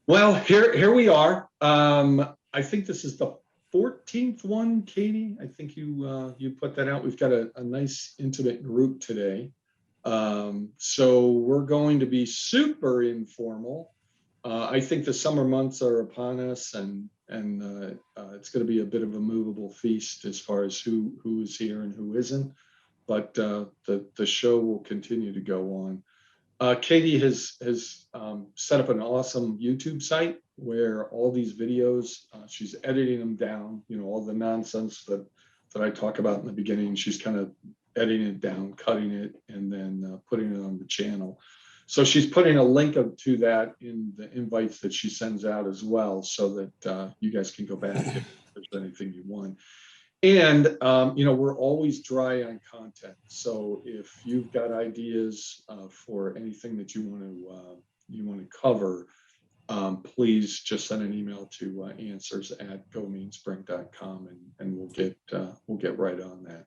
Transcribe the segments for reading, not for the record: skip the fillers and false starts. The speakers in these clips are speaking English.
Well, here we are. I think this is the 14th one, Katie. I think you put that out. We've got a nice intimate group today. So we're going to be super informal. I think the summer months are upon us, and it's going to be a bit of a movable feast as far as who is here and who isn't. But the show will continue to go on. Katie has set up an awesome YouTube site where all these videos, she's editing them down, all the nonsense that I talk about in the beginning. She's kind of editing it down, cutting it, and then putting it on the channel. So she's putting a link to that in the invites that she sends out as well, so that you guys can go back if there's anything you want. And we're always dry on content. So if you've got ideas for anything that you want to cover, please just send an email to answers@gomeansprint.com, and we'll get right on that.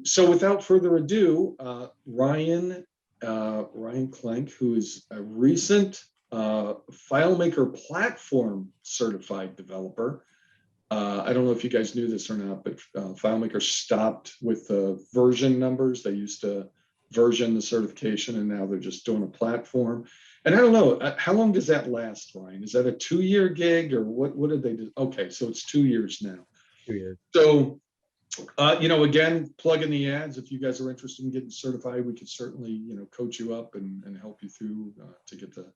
So without further ado, Ryan Klenk, who is a recent FileMaker platform certified developer. I don't know if you guys knew this or not, but FileMaker stopped with the version numbers. They used to version the certification, and now they're just doing a platform. And I don't know, how long does that last, Ryan? Is that a 2-year gig, or what did they do? Okay, so it's 2 years now. 2 years. So, again, plug in the ads. If you guys are interested in getting certified, we could certainly, coach you up and help you through to get the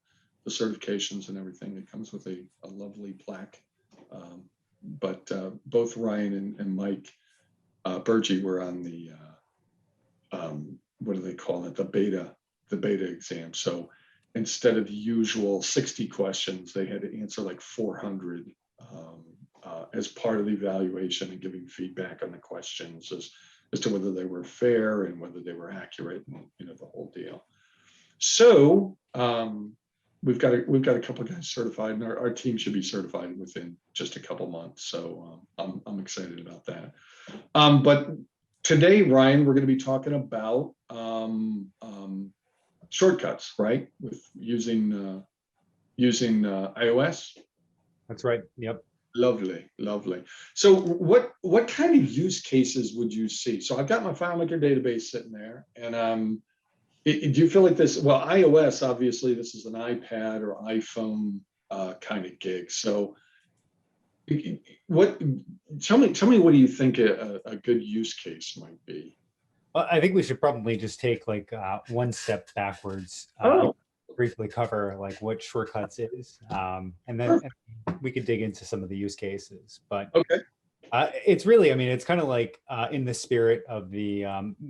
certifications and everything. It comes with a lovely plaque. But both Ryan and Mike Burgee were on the what do they call it? The beta exam. So instead of the usual 60 questions, they had to answer like 400 as part of the evaluation, and giving feedback on the questions as to whether they were fair and whether they were accurate, and the whole deal. So we've got a couple of guys certified, and our team should be certified within just a couple months. So I'm excited about that. But today, Ryan, we're going to be talking about shortcuts, right? With using iOS. That's right. Yep. Lovely. So what kind of use cases would you see? So I've got my FileMaker database sitting there, and do you feel like this? Well, iOS, obviously, this is an iPad or iPhone kind of gig. So, tell me, what do you think a good use case might be? Well, I think we should probably just take like one step backwards. Briefly cover like what shortcuts is, and then we could dig into some of the use cases. But okay. It's really, I mean, it's kind of like in the spirit of the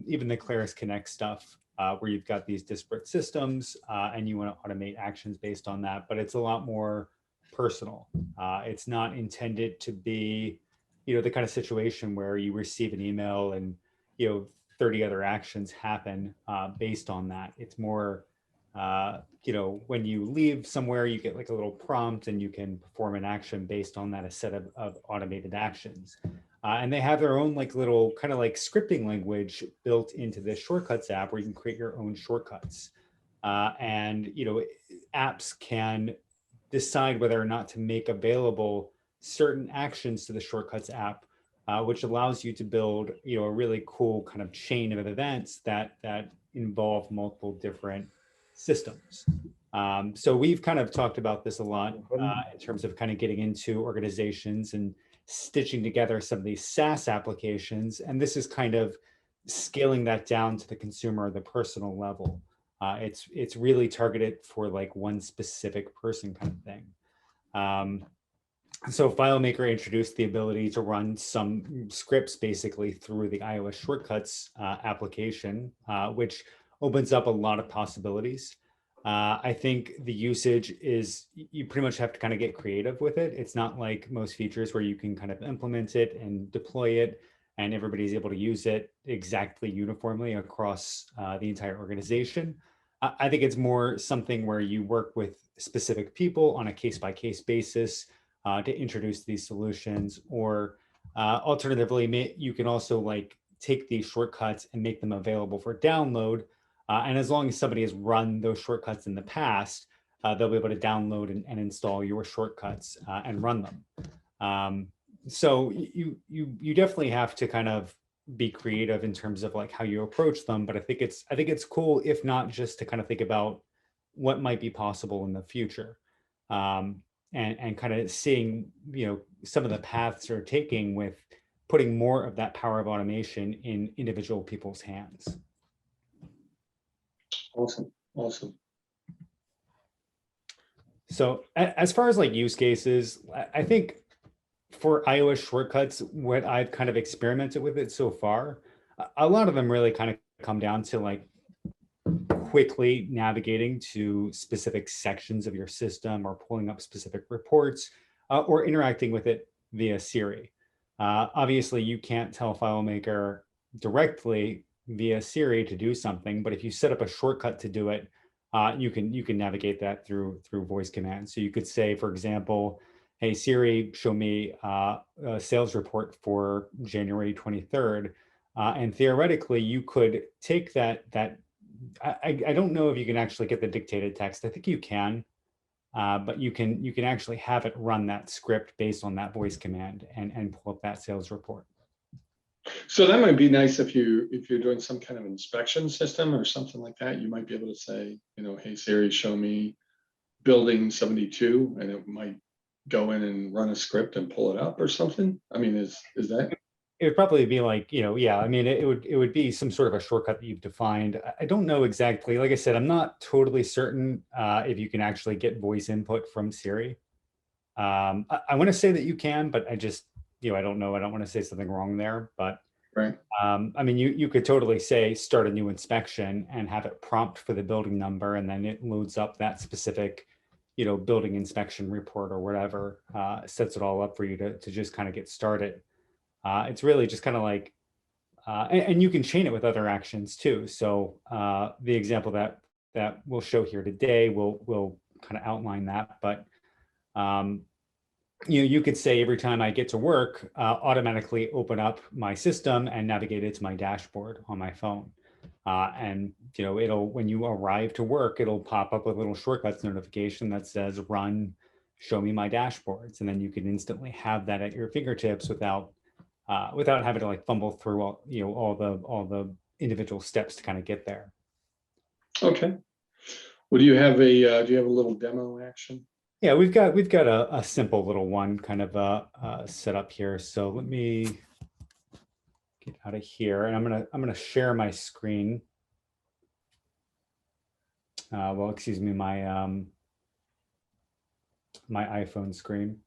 even the Claris Connect stuff. Where you've got these disparate systems and you want to automate actions based on that, but it's a lot more personal. It's not intended to be, the kind of situation where you receive an email and, 30 other actions happen based on that. It's more, when you leave somewhere, you get like a little prompt and you can perform an action based on that, a set of automated actions. And they have their own like little kind of like scripting language built into this shortcuts app where you can create your own shortcuts. And apps can decide whether or not to make available certain actions to the shortcuts app, which allows you to build a really cool kind of chain of events that involve multiple different systems. So we've kind of talked about this a lot in terms of kind of getting into organizations and stitching together some of these SaaS applications. And this is kind of scaling that down to the consumer, the personal level. It's really targeted for like one specific person kind of thing. So FileMaker introduced the ability to run some scripts basically through the iOS shortcuts application, which opens up a lot of possibilities. I think the usage is, you pretty much have to kind of get creative with it. It's not like most features where you can kind of implement it and deploy it and everybody's able to use it exactly uniformly across the entire organization. I think it's more something where you work with specific people on a case-by-case basis to introduce these solutions, or alternatively, you can also like take these shortcuts and make them available for download. And as long as somebody has run those shortcuts in the past, they'll be able to download and install your shortcuts and run them. So you definitely have to kind of be creative in terms of like how you approach them. But I think it's cool, if not just to kind of think about what might be possible in the future, and kind of seeing, some of the paths they're taking with putting more of that power of automation in individual people's hands. Awesome. Awesome. So as far as like use cases, I think for iOS shortcuts, what I've kind of experimented with it so far, a lot of them really kind of come down to like quickly navigating to specific sections of your system, or pulling up specific reports, or interacting with it via Siri. Obviously, you can't tell FileMaker directly via Siri to do something, but if you set up a shortcut to do it, you can navigate that through voice commands. So you could say, for example, "Hey Siri, show me a sales report for January 23rd," and theoretically, you could take that. I don't know if you can actually get the dictated text. I think you can, but you can actually have it run that script based on that voice command and pull up that sales report. So that might be nice if you're doing some kind of inspection system or something like that. You might be able to say, "Hey Siri, show me building 72," and it might go in and run a script and pull it up or something. I mean, is that? It would probably be like, yeah, I mean, it would be some sort of a shortcut that you've defined. I don't know exactly. Like I said, I'm not totally certain if you can actually get voice input from Siri. I want to say that you can, but I just, I don't know. I don't want to say something wrong there, but Right. I mean, you could totally say start a new inspection and have it prompt for the building number, and then it loads up that specific, building inspection report or whatever, sets it all up for you to just kind of get started. It's really just kind of like, and you can chain it with other actions too. So the example that we'll show here today will kind of outline that. But you could say, every time I get to work, automatically open up my system and navigate it to my dashboard on my phone. And it'll, when you arrive to work, it'll pop up with a little shortcuts notification that says "Run, show me my dashboards," and then you can instantly have that at your fingertips without having to like fumble through all the individual steps to kind of get there. Okay. Well, do you have a little demo action? Yeah, we've got a simple little one kind of set up here. So let me get out of here, and I'm gonna share my screen. Well, excuse me, my my iPhone screen.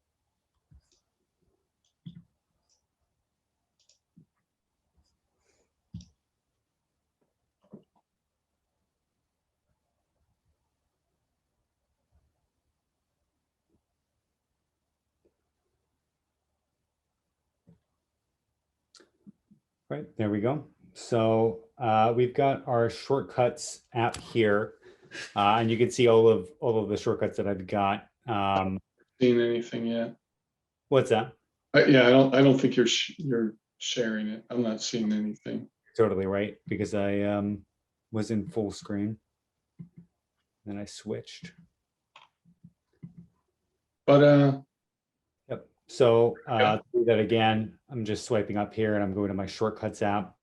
Right, there we go. So we've got our shortcuts app here, and you can see all of the shortcuts that I've got. Seen anything yet? What's that? Yeah, I don't think you're sharing it. I'm not seeing anything. Totally right, because I was in full screen, then I switched. But Yep. So to do that again, I'm just swiping up here and I'm going to my shortcuts app.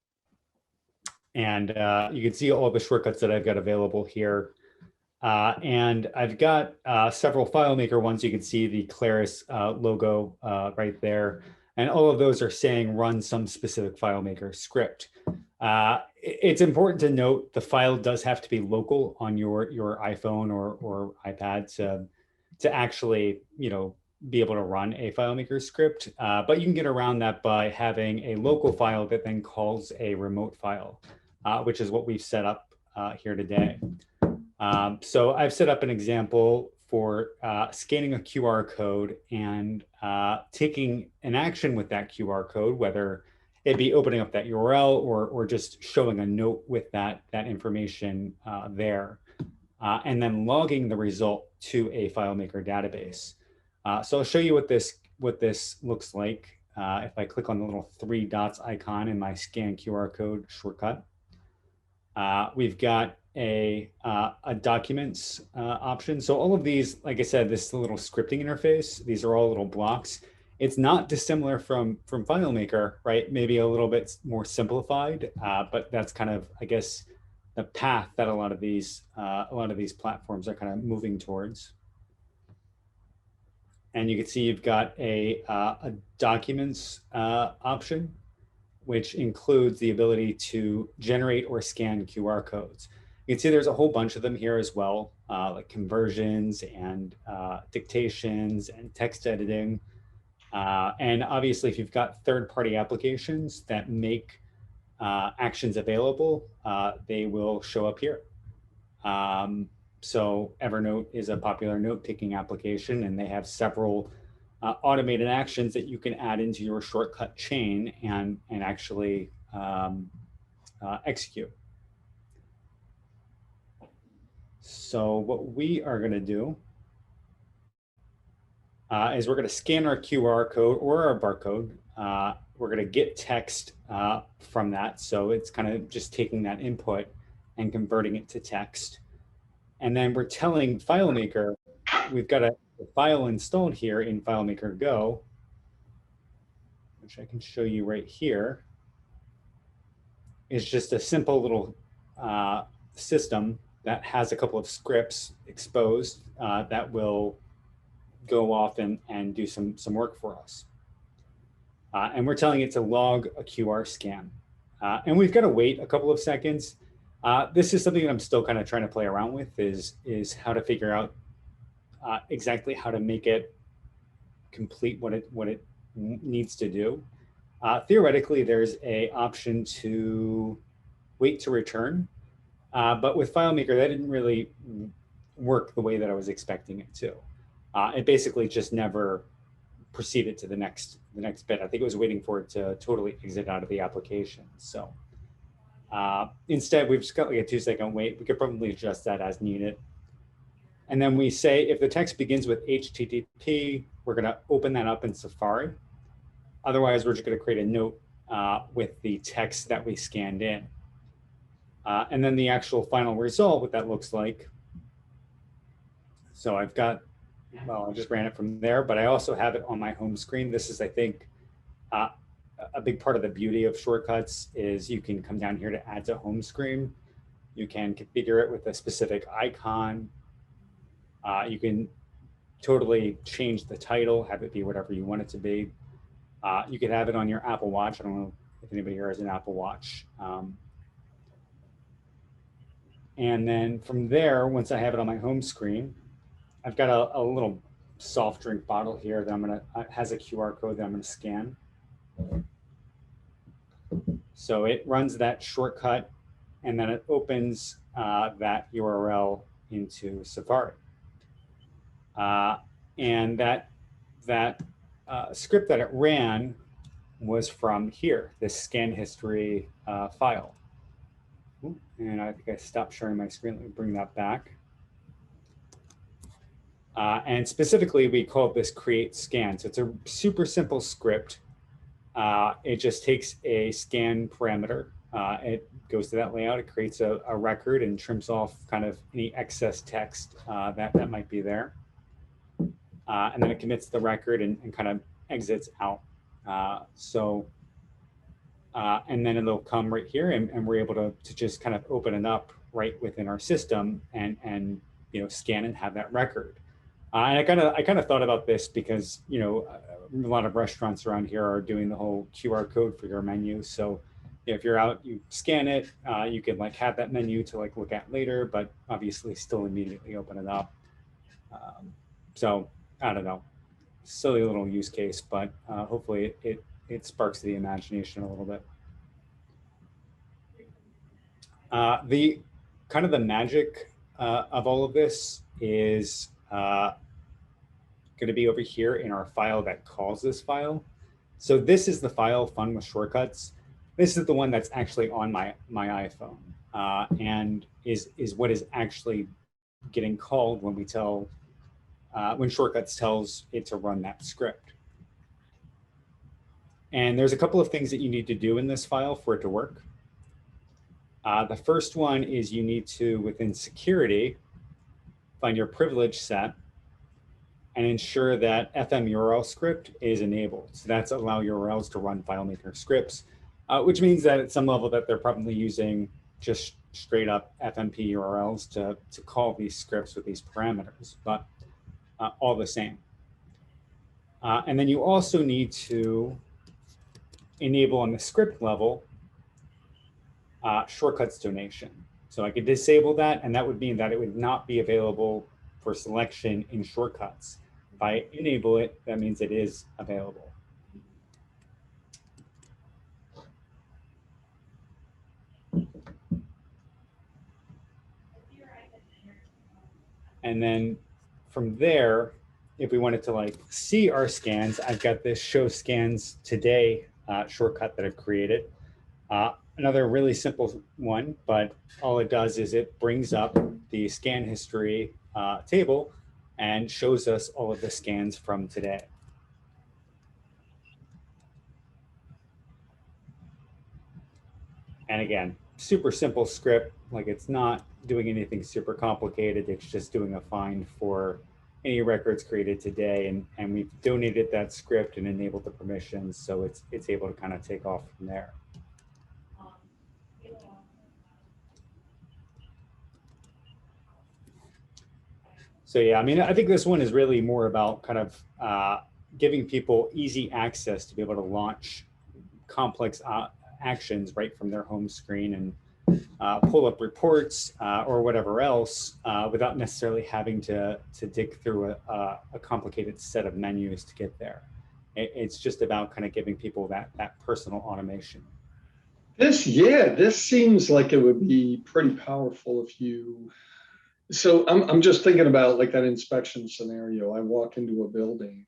And you can see all the shortcuts that I've got available here. And I've got several FileMaker ones. You can see the Claris logo right there. And all of those are saying run some specific FileMaker script. It's important to note the file does have to be local on your iPhone or iPad to actually, be able to run a FileMaker script. But you can get around that by having a local file that then calls a remote file, which is what we've set up here today. So I've set up an example for scanning a QR code and taking an action with that QR code, whether it be opening up that URL or just showing a note with that information there, and then logging the result to a FileMaker database. So I'll show you what this looks like if I click on the little 3 dots icon in my scan QR code shortcut. We've got a documents option. So all of these, like I said, this little scripting interface, these are all little blocks. It's not dissimilar from FileMaker, right? Maybe a little bit more simplified, but that's kind of, I guess, the path that a lot of these platforms are kind of moving towards. And you can see you've got a documents option, which includes the ability to generate or scan QR codes. You can see there's a whole bunch of them here as well, like conversions and dictations and text editing. And obviously, if you've got third-party applications that make actions available, they will show up here. So Evernote is a popular note-taking application, and they have several automated actions that you can add into your shortcut chain and actually execute. So what we are going to do is we're going to scan our QR code or our barcode. We're going to get text from that. So it's kind of just taking that input and converting it to text. And then we're telling FileMaker, we've got a file installed here in FileMaker Go, which I can show you right here. It's just a simple little system that has a couple of scripts exposed that will go off and do some work for us. And we're telling it to log a QR scan. And we've got to wait a couple of seconds. This is something that I'm still kind of trying to play around with is how to figure out exactly how to make it complete what it needs to do. Theoretically, there's a option to wait to return, but with FileMaker, that didn't really work the way that I was expecting it to. It basically just never proceeded to the next bit. I think it was waiting for it to totally exit out of the application. So instead, we've just got like a 2-second wait. We could probably adjust that as needed. And then we say if the text begins with HTTP, we're going to open that up in Safari. Otherwise, we're just going to create a note with the text that we scanned in. And then the actual final result, what that looks like. So I've got, well, I just ran it from there, but I also have it on my home screen. This is, I think, a big part of the beauty of shortcuts is you can come down here to add to home screen. You can configure it with a specific icon. You can totally change the title, have it be whatever you want it to be. You can have it on your Apple Watch. I don't know if anybody here has an Apple Watch. And then from there, once I have it on my home screen, I've got a little soft drink bottle here that I'm gonna, has a QR code that I'm gonna scan. So it runs that shortcut and then it opens that URL into Safari. And that script that it ran was from here, this scan history file. Ooh, and I think I stopped sharing my screen. Let me bring that back. And specifically, we call this create scan. So it's a super simple script. It just takes a scan parameter. It goes to that layout. It creates a record and trims off kind of any excess text that might be there. And then it commits the record and kind of exits out. And then it'll come right here and we're able to just kind of open it up right within our system and scan and have that record. And I kind of thought about this because, a lot of restaurants around here are doing the whole QR code for your menu. So if you're out, you scan it, you can like have that menu to like look at later, but obviously still immediately open it up. So I don't know, silly little use case, but hopefully it sparks the imagination a little bit. The kind of the magic of all of this is going to be over here in our file that calls this file. So this is the file Fun with Shortcuts. This is the one that's actually on my iPhone and is what is actually getting called when we tell when Shortcuts tells it to run that script. And there's a couple of things that you need to do in this file for it to work. The first one is you need to, within security, find your privilege set and ensure that FM URL script is enabled. So that's allow URLs to run FileMaker scripts, which means that at some level that they're probably using just straight up FMP URLs to call these scripts with these parameters, but all the same. And then you also need to enable on the script level shortcuts donation. So I could disable that, and that would mean that it would not be available for selection in shortcuts. If I enable it, that means it is available. And then from there, if we wanted to like see our scans, I've got this show scans today shortcut that I've created. Another really simple one, but all it does is it brings up the scan history table and shows us all of the scans from today. And again, super simple script, like it's not doing anything super complicated. It's just doing a find for any records created today. And we've donated that script and enabled the permissions. So it's able to kind of take off from there. So yeah, I mean, I think this one is really more about kind of giving people easy access to be able to launch complex actions right from their home screen and pull up reports or whatever else without necessarily having to dig through a complicated set of menus to get there. It's just about kind of giving people that personal automation. This seems like it would be pretty powerful if you. So I'm just thinking about like that inspection scenario. I walk into a building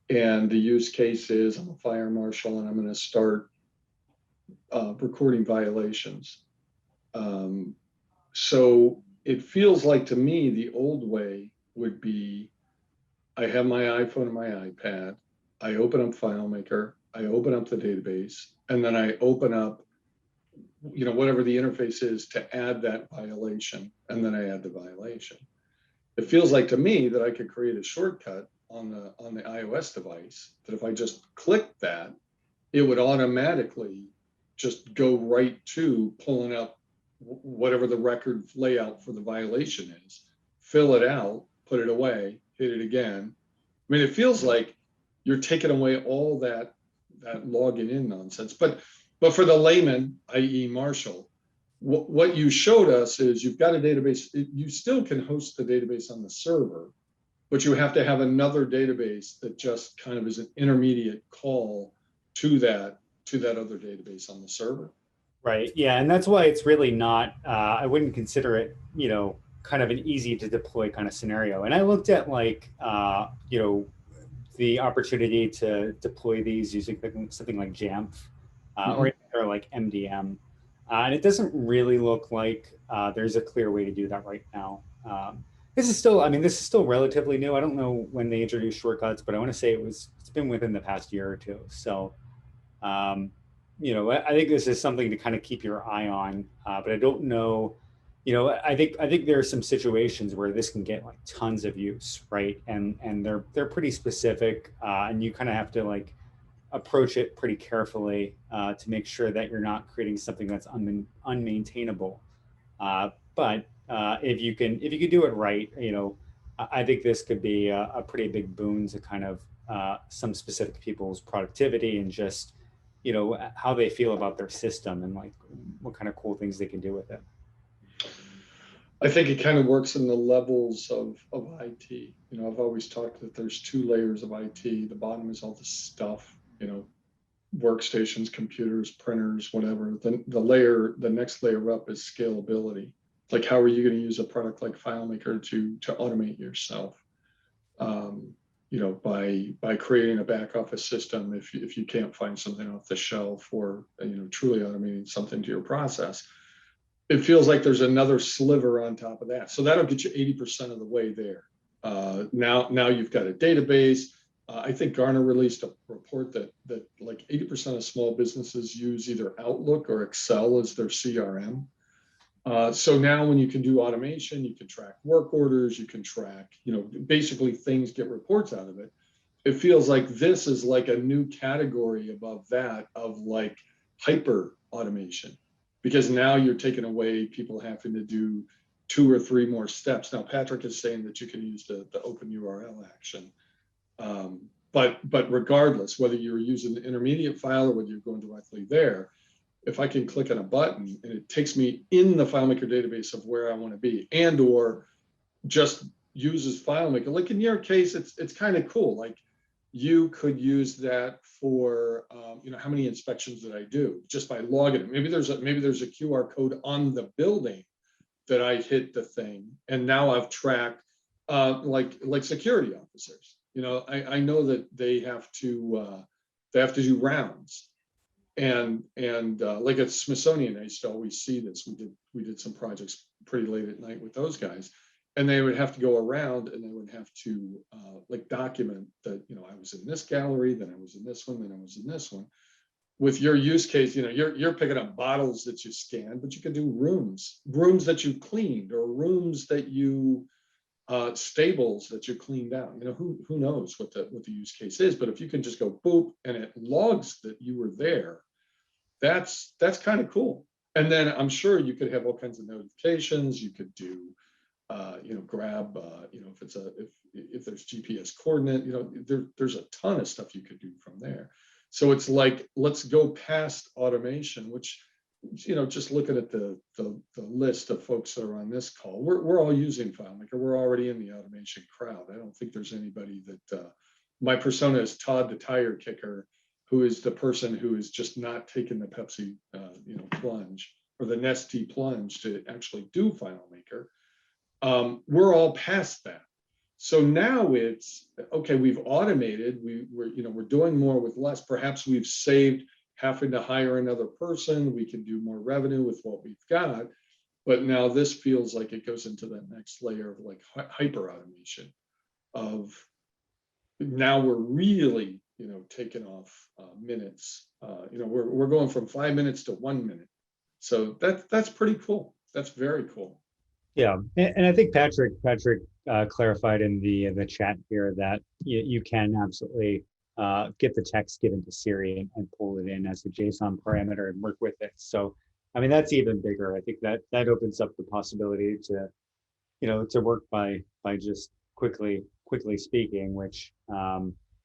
and the use case is I'm a fire marshal and I'm going to start recording violations. So it feels like to me the old way would be I have my iPhone and my iPad, I open up FileMaker, I open up the database, and then I open up whatever the interface is to add that violation, and then I add the violation. It feels like to me that I could create a shortcut on the iOS device that if I just click that, it would automatically just go right to pulling up whatever the record layout for the violation is, fill it out, put it away, hit it again. I mean, it feels like you're taking away all that logging in nonsense. But for the layman, i.e. Marshall, what you showed us is you've got a database. You still can host the database on the server, but you have to have another database that just kind of is an intermediate call to that other database on the server. Right. Yeah. And that's why it's really not, I wouldn't consider it, kind of an easy to deploy kind of scenario. And I looked at like, the opportunity to deploy these using something like Jamf or like MDM. And it doesn't really look like there's a clear way to do that right now. This is still relatively new. I don't know when they introduced shortcuts, but I want to say it's been within the past year or two. So, I think this is something to kind of keep your eye on, but I don't know. I think there are some situations where this can get like tons of use, right? And they're pretty specific, and you kind of have to like approach it pretty carefully to make sure that you're not creating something that's unmaintainable. But if you can do it right, I think this could be a pretty big boon to kind of some specific people's productivity and just how they feel about their system and like what kind of cool things they can do with it. I think it kind of works in the levels of IT. I've always talked that there's two layers of IT. The bottom is all the stuff, workstations, computers, printers, whatever. The next layer up is scalability. Like, how are you going to use a product like FileMaker to automate yourself? By creating a back office system, if you can't find something off the shelf, or truly automating something to your process, it feels like there's another sliver on top of that. So that'll get you 80% of the way there. Now you've got a database. I think Gartner released a report that like 80% of small businesses use either Outlook or Excel as their CRM. So now when you can do automation, you can track work orders, you can track, basically things, get reports out of it. It feels like this is like a new category above that of like hyper automation, because now you're taking away people having to do 2 or 3 more steps. Now, Patrick is saying that you can use the open URL action. But regardless, whether you're using the intermediate file or whether you're going directly there, if I can click on a button and it takes me in the FileMaker database of where I want to be, and or just uses FileMaker, like in your case, it's kind of cool. Like you could use that for, how many inspections did I do just by logging it? Maybe there's a QR code on the building that I hit the thing, and now I've tracked, like security officers. I know that they have to do rounds. And like at Smithsonian, I used to always see this. We did some projects pretty late at night with those guys, and they would have to go around and they would have to like document that, I was in this gallery, then I was in this one, then I was in this one. With your use case, you're picking up bottles that you scanned, but you could do rooms that you cleaned, or rooms that you stables that you cleaned out. Who knows what the use case is, but if you can just go boop and it logs that you were there, that's kind of cool. And then I'm sure you could have all kinds of notifications. You could do, grab, if there's GPS coordinate, there's a ton of stuff you could do from there. So it's like, let's go past automation, which, just looking at the list of folks that are on this call, we're all using FileMaker. We're already in the automation crowd. I don't think there's anybody that, my persona is Todd the tire kicker, who is the person who is just not taking the Pepsi, plunge, or the Nestle plunge to actually do FileMaker. We're all past that. So now it's okay. We've automated. We're doing more with less. Perhaps we've saved having to hire another person. We can do more revenue with what we've got. But now this feels like it goes into that next layer of like hyper automation. Of now we're really taking off minutes. We're going from 5 minutes to 1 minute. So that's pretty cool. That's very cool. Yeah, and I think Patrick clarified in the chat here that you can absolutely get the text given to Siri and pull it in as a JSON parameter and work with it. So, I mean, that's even bigger. I think that opens up the possibility to work by just quickly speaking, which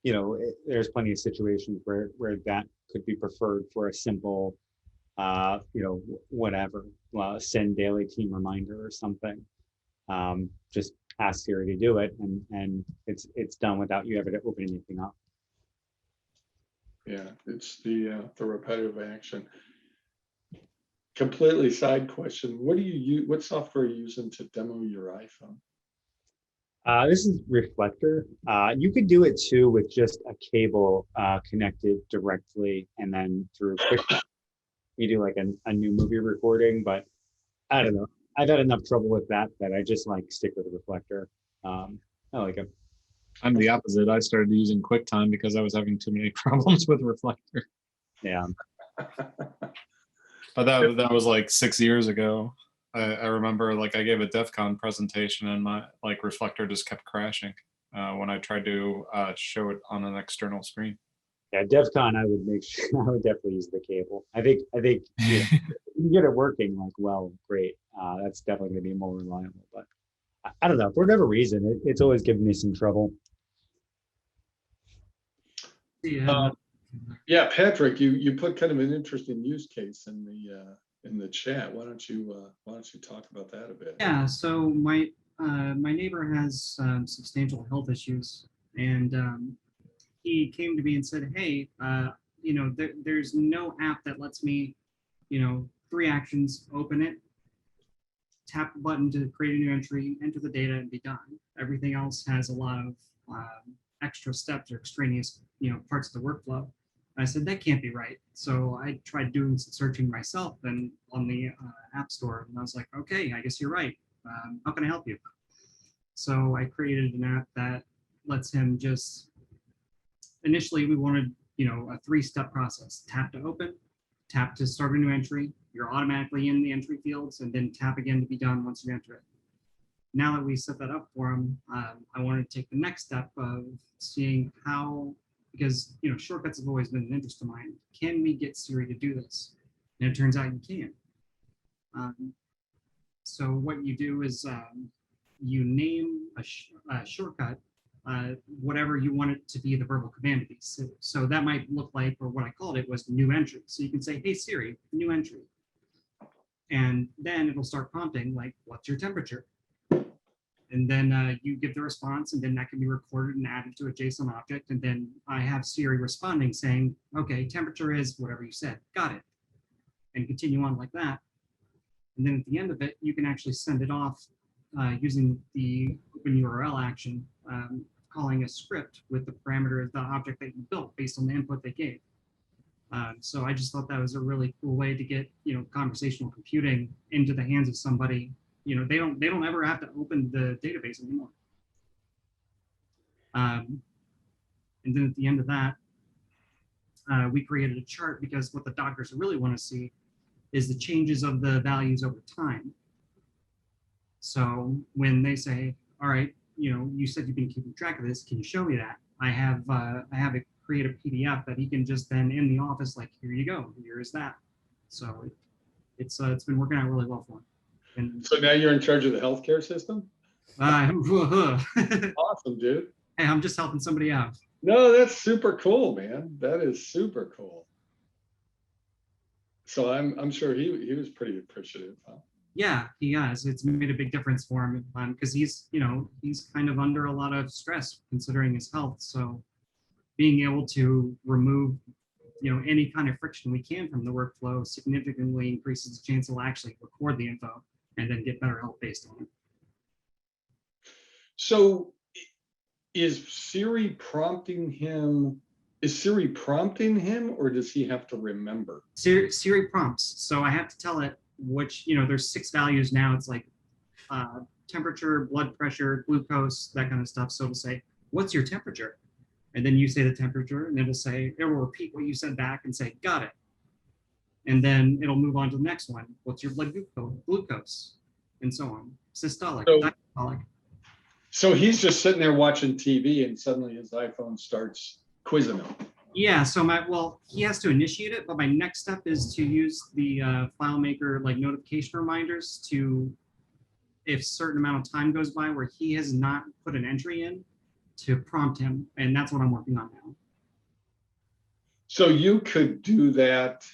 there's plenty of situations where that could be preferred for a simple whatever, send daily team reminder or something. Just ask Siri to do it, and it's done without you ever to open anything up. Yeah, it's the repetitive action. Completely side question. What do you use? What software are you using to demo your iPhone? This is Reflector. You could do it too with just a cable connected directly, and then through QuickTime. You do like a new movie recording, but I don't know. I've had enough trouble with that I just like stick with the Reflector. I like it. I'm the opposite. I started using QuickTime because I was having too many problems with Reflector. Yeah. But that was like 6 years ago. I remember like I gave a DEF CON presentation and my Reflector just kept crashing when I tried to show it on an external screen. Yeah, DEF CON, I would definitely use the cable. I think you can get it working great. That's definitely going to be more reliable. But I don't know, for whatever reason, it's always given me some trouble. Yeah, Patrick, you put kind of an interesting use case in the chat. Why don't you talk about that a bit? Yeah, so my neighbor has substantial health issues, and he came to me and said, hey, there's no app that lets me, 3 actions: open it, tap the button to create a new entry, enter the data, and be done. Everything else has a lot of extra steps or extraneous, parts of the workflow. I said, that can't be right. So I tried doing some searching myself and on the App Store, and I was like, okay, I guess you're right. How can I help you? So I created an app that lets him just, initially we wanted, a 3-step process: tap to open, tap to start a new entry. You're automatically in the entry fields, and then tap again to be done once you enter it. Now that we set that up for him, I wanted to take the next step of seeing how, because shortcuts have always been an interest of mine. Can we get Siri to do this? And it turns out you can. So what you do is you name a shortcut, whatever you want it to be the verbal command to be. So that might look like, or what I called it was new entry. So you can say, hey Siri, new entry. And then it'll start prompting like, what's your temperature? And then you give the response, and then that can be recorded and added to a JSON object. And then I have Siri responding saying, okay, temperature is whatever you said, got it. And continue on like that. And then at the end of it, you can actually send it off using the open URL action, calling a script with the parameter of the object that you built based on the input they gave. So I just thought that was a really cool way to get conversational computing into the hands of somebody. They don't ever have to open the database anymore. And then at the end of that, we created a chart, because what the doctors really want to see is the changes of the values over time. So when they say, all right, you said you've been keeping track of this, can you show me that? I have it create a PDF that he can just then in the office, like, here you go, here is that. So it's been working out really well for him. And So now you're in charge of the healthcare system? hey, Awesome, dude. I'm just helping somebody out. No, that's super cool, man. That is super cool. So I'm sure he was pretty appreciative, huh? Yeah, he has. It's made a big difference for him because he's kind of under a lot of stress considering his health. So being able to remove any kind of friction we can from the workflow significantly increases the chance he'll actually record the info and then get better help based on it. So is Siri prompting him, or does he have to remember? Siri prompts. So I have to tell it which, there's 6 values now. It's like temperature, blood pressure, glucose, that kind of stuff. So it'll say, what's your temperature? And then you say the temperature, and it will repeat what you said back and say, got it. And then it'll move on to the next one. What's your blood glucose? And so on. Systolic, diastolic. So he's just sitting there watching TV, and suddenly his iPhone starts quizzing him. Yeah, so he has to initiate it, but my next step is to use the FileMaker like notification reminders to, if a certain amount of time goes by where he has not put an entry in, to prompt him, and that's what I'm working on now. So you could do that.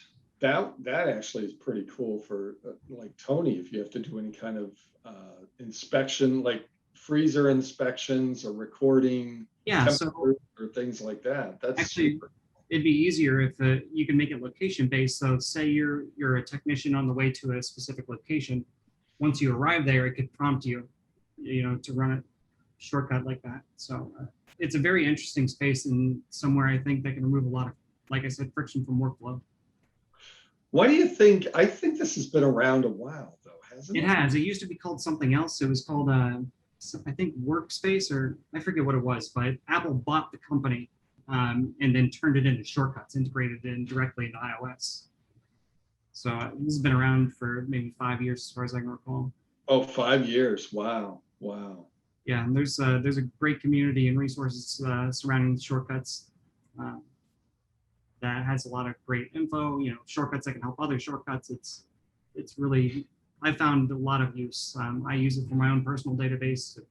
That actually is pretty cool for like Tony, if you have to do any kind of inspection, like freezer inspections or recording, yeah, so or things like that. That's actually super. It'd be easier if you can make it location based. So say you're a technician on the way to a specific location. Once you arrive there, it could prompt you, to run a shortcut like that. So it's a very interesting space, and somewhere I think that can remove a lot of, like I said, friction from workflow. Why do you think? I think this has been around a while, though, hasn't it? It has. It used to be called something else. It was called, I think, Workspace, or I forget what it was, but Apple bought the company and then turned it into shortcuts, integrated it in directly into iOS. So this has been around for maybe 5 years, as far as I can recall. Oh, 5 years. Wow. Wow. Yeah, and there's a great community and resources surrounding shortcuts that has a lot of great info. Shortcuts that can help other shortcuts. It's really, I found a lot of use. I use it for my own personal database. If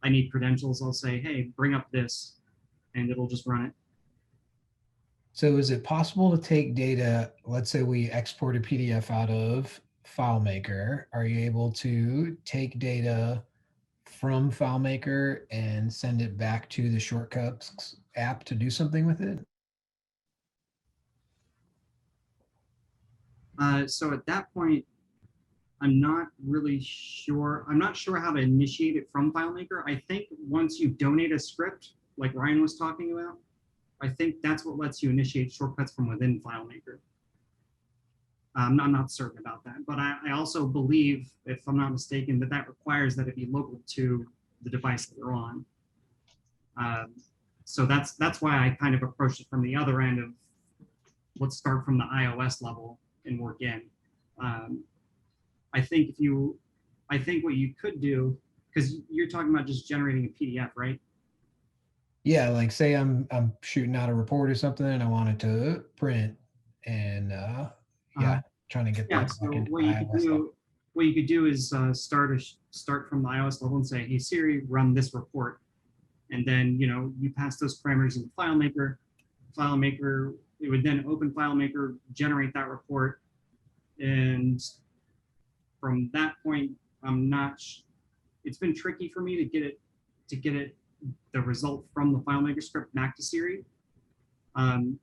I need credentials, I'll say, hey, bring up this, and it'll just run it. So is it possible to take data, let's say we export a PDF out of FileMaker, are you able to take data from FileMaker and send it back to the Shortcuts app to do something with it? So at that point, I'm not really sure. I'm not sure how to initiate it from FileMaker. I think once you donate a script, like Ryan was talking about, I think that's what lets you initiate shortcuts from within FileMaker. I'm not certain about that, but I also believe, if I'm not mistaken, that requires that it be local to the device that you're on. So that's why I kind of approached it from the other end of, let's start from the iOS level and work in. I think what you could do, because you're talking about just generating a PDF, right? Yeah, like say I'm shooting out a report or something and I want it to print, and yeah, trying to get Yeah. that So back into what you could iOS level. do, is start from the iOS level and say, hey Siri, run this report, and then you pass those parameters in FileMaker. FileMaker, it would then open FileMaker, generate that report, and from that point, it's been tricky for me to get it the result from the FileMaker script back to Siri. I'm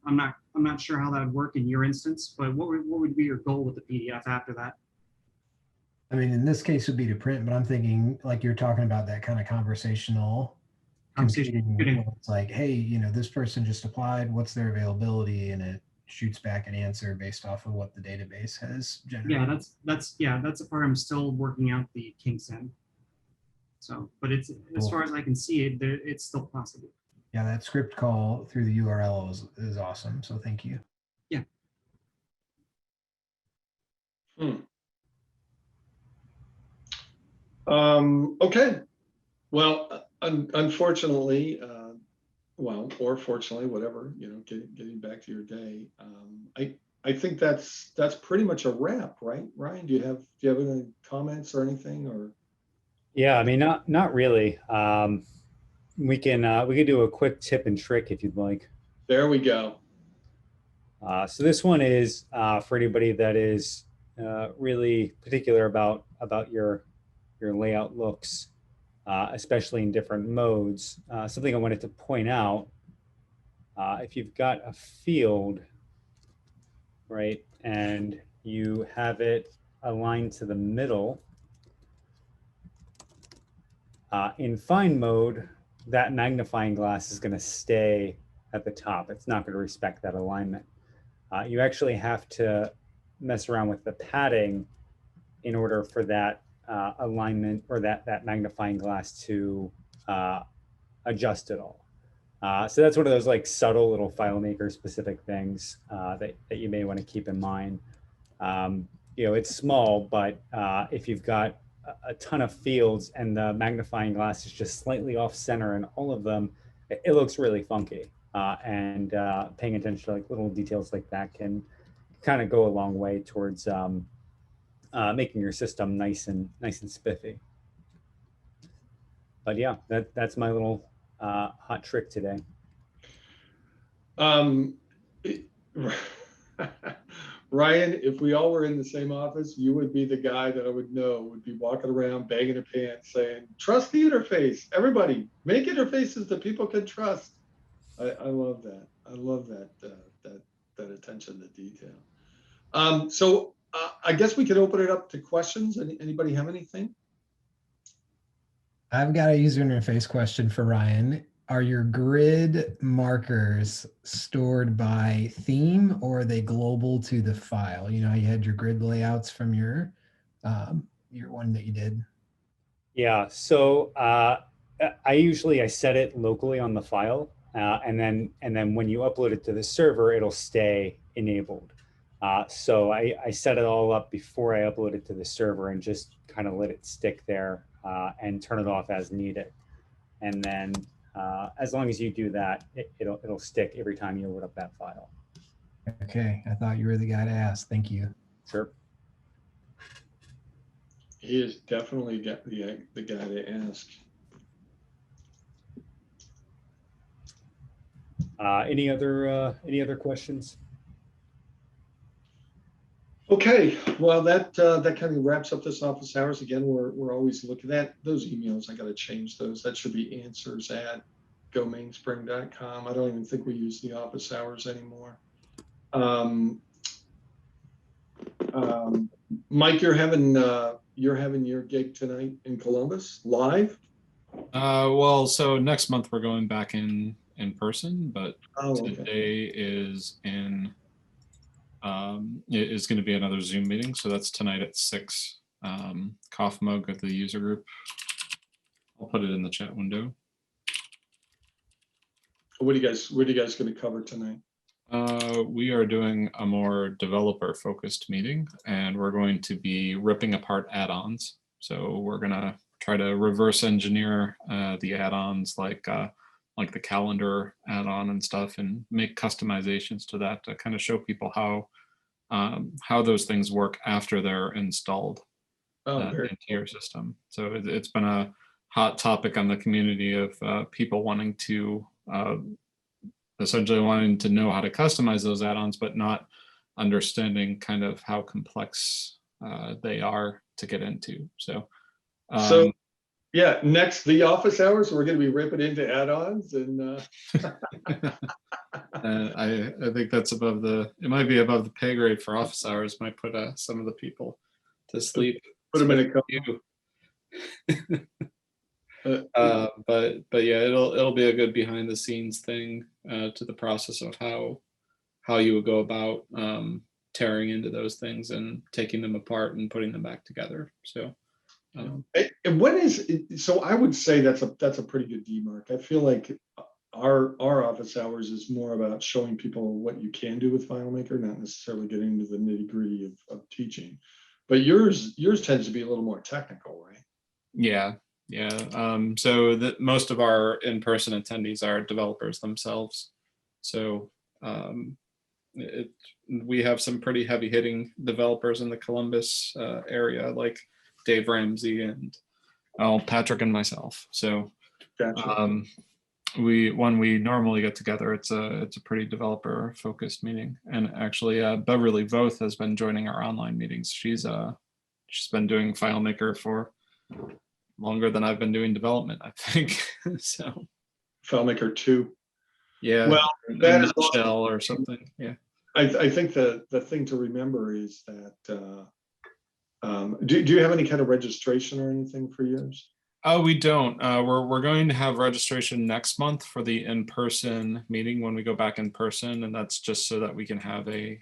not sure how that would work in your instance, but what would be your goal with the PDF after that? I mean, in this case, it would be to print, but I'm thinking like you're talking about that kind of conversational computing. Where it's like, hey, this person just applied. What's their availability? And it shoots back an answer based off of what the database has generated. Yeah, that's a part I'm still working out the kinks in. So, but it's as far as I can see it, it's still possible. Yeah, that script call through the URL is awesome. So thank you. Yeah. Okay. Well, unfortunately, or fortunately, whatever, getting back to your day. I think that's pretty much a wrap, right? Ryan, do you have any comments or anything, or? Yeah, I mean, not really. We can do a quick tip and trick if you'd like. There we go. So this one is for anybody that is really particular about your layout looks, especially in different modes. Something I wanted to point out: if you've got a field, right, and you have it aligned to the middle, in fine mode, that magnifying glass is going to stay at the top. It's not going to respect that alignment. You actually have to mess around with the padding in order for that alignment or that magnifying glass to adjust at all. So that's one of those like subtle little FileMaker specific things that you may want to keep in mind. It's small, but if you've got a ton of fields and the magnifying glass is just slightly off center in all of them, it looks really funky. And paying attention to like little details like that can kind of go a long way towards making your system nice and spiffy. But yeah, that's my little hot trick today. Ryan, if we all were in the same office, you would be the guy that I would know would be walking around banging a pants saying, trust the interface. Everybody, make interfaces that people can trust. I love that. I love that attention to detail. So I guess we could open it up to questions. Anybody have anything? I've got a user interface question for Ryan. Are your grid markers stored by theme, or are they global to the file? You had your grid layouts from your one that you did. Yeah, so I set it locally on the file, and then when you upload it to the server, it'll stay enabled. So I set it all up before I upload it to the server and just kind of let it stick there and turn it off as needed. And then as long as you do that, it'll stick every time you load up that file. Okay, I thought you were the guy to ask. Thank you. Sure. He is definitely the guy to ask. Any other questions? Okay, well that kind of wraps up this office hours. Again, we're always looking at those emails. I got to change those. That should be answers@gomainspring.com. I don't even think we use the office hours anymore. Mike, you're having your gig tonight in Columbus live. Well, so next month we're going back in person, but okay. Today is is going to be another Zoom meeting. So that's tonight at 6. Cough mug of the user group. I'll put it in the chat window. What are you guys going to cover tonight? We are doing a more developer-focused meeting, and we're going to be ripping apart add-ons. So we're gonna try to reverse engineer the add-ons, like the calendar add-on and stuff, and make customizations to that to kind of show people how those things work after they're installed Very into your system. So it's been a hot topic on the community of people wanting to essentially wanting to know how to customize those add-ons, but not understanding kind of how complex they are to get into. So, so yeah, next the office hours, we're going to be ripping into add-ons, and I think that's it might be above the pay grade for office hours. Might put some of the people to sleep. put them in a couple. But yeah, it'll be a good behind the scenes thing to the process of how you would go about tearing into those things and taking them apart and putting them back together. So, and when is so? I would say that's a pretty good demark. I feel like our office hours is more about showing people what you can do with FileMaker, not necessarily getting into the nitty gritty of teaching. But yours tends to be a little more technical, right? Yeah. So most of our in-person attendees are developers themselves. So we have some pretty heavy-hitting developers in the Columbus area, like Dave Ramsey and Patrick and myself. So Gotcha. when we normally get together, it's a pretty developer-focused meeting. And actually, Beverly Voth has been joining our online meetings. She's been doing FileMaker for longer than I've been doing development, I think. So FileMaker 2. Yeah. Well, that is Nutshell or something. Yeah. I think the thing to remember is that do you have any kind of registration or anything for yours? Oh, we don't. We're going to have registration next month for the in-person meeting when we go back in person, and that's just so that we can have a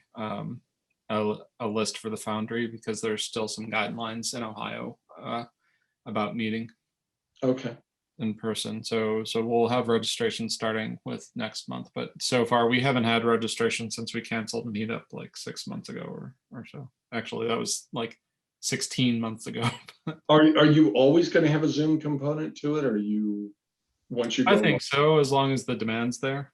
list for the Foundry, because there's still some guidelines in Ohio about meeting Okay. in person. So we'll have registration starting with next month. But so far we haven't had registration since we canceled Meetup like 6 months ago or so. Actually, that was like 16 months ago. Are you always going to have a Zoom component to it, or once you go? I think so, as long as the demand's there.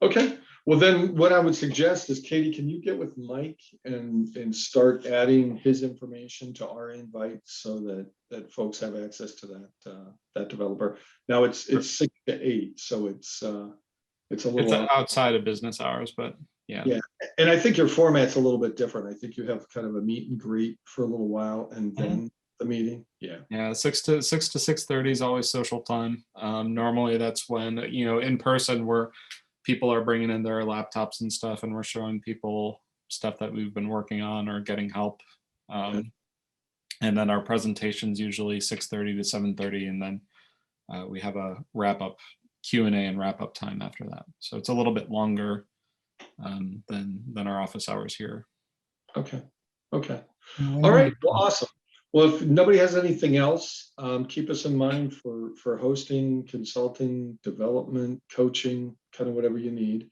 Okay. Well, then what I would suggest is, Katie, can you get with Mike and start adding his information to our invites so that folks have access to that developer. Now it's 6 to 8, so it's a little outside of business hours, but yeah. Yeah, and I think your format's a little bit different. I think you have kind of a meet and greet for a little while and then the meeting. Yeah, 6 to 6:30 is always social time. Normally that's when, in person, where people are bringing in their laptops and stuff, and we're showing people stuff that we've been working on or getting help. And then our presentations usually 6:30 to 7:30, and then we have a wrap-up Q&A and wrap-up time after that. So it's a little bit longer than our office hours here. Okay. All right. Well, awesome. Well, if nobody has anything else, keep us in mind for hosting, consulting, development, coaching, kind of whatever you need.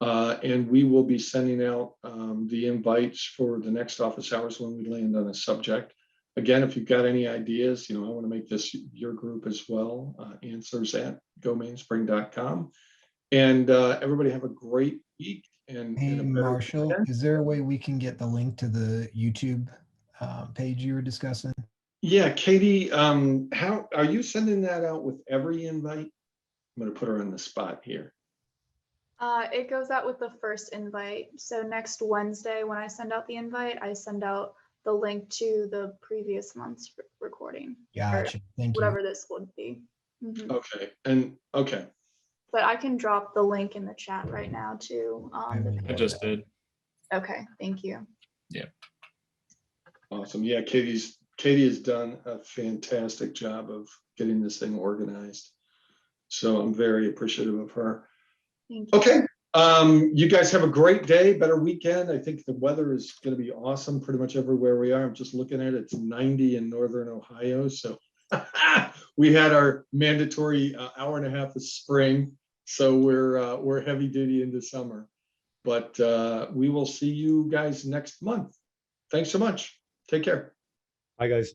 And we will be sending out the invites for the next office hours when we land on a subject. Again, if you've got any ideas, I want to make this your group as well, answers@gomainspring.com. And everybody have a great week. And Marshall, weekend. Is there a way we can get the link to the YouTube page you were discussing? Yeah, Katie, how are you sending that out with every invite? I'm going to put her on the spot here. It goes out with the first invite. So next Wednesday, when I send out the invite, I send out the link to the previous month's recording. Gotcha. Thank you. Whatever this would be. Mm-hmm. Okay. But I can drop the link in the chat right now too. I just did. Okay, thank you. Yeah. Awesome. Yeah, Katie has done a fantastic job of getting this thing organized. So I'm very appreciative of her. Thank you. Okay. You guys have a great day, better weekend. I think the weather is going to be awesome pretty much everywhere we are. I'm just looking at it. It's 90 in Northern Ohio. So we had our mandatory hour and a half of spring. So we're heavy duty into summer. but we will see you guys next month. Thanks so much. Take care. Bye, guys.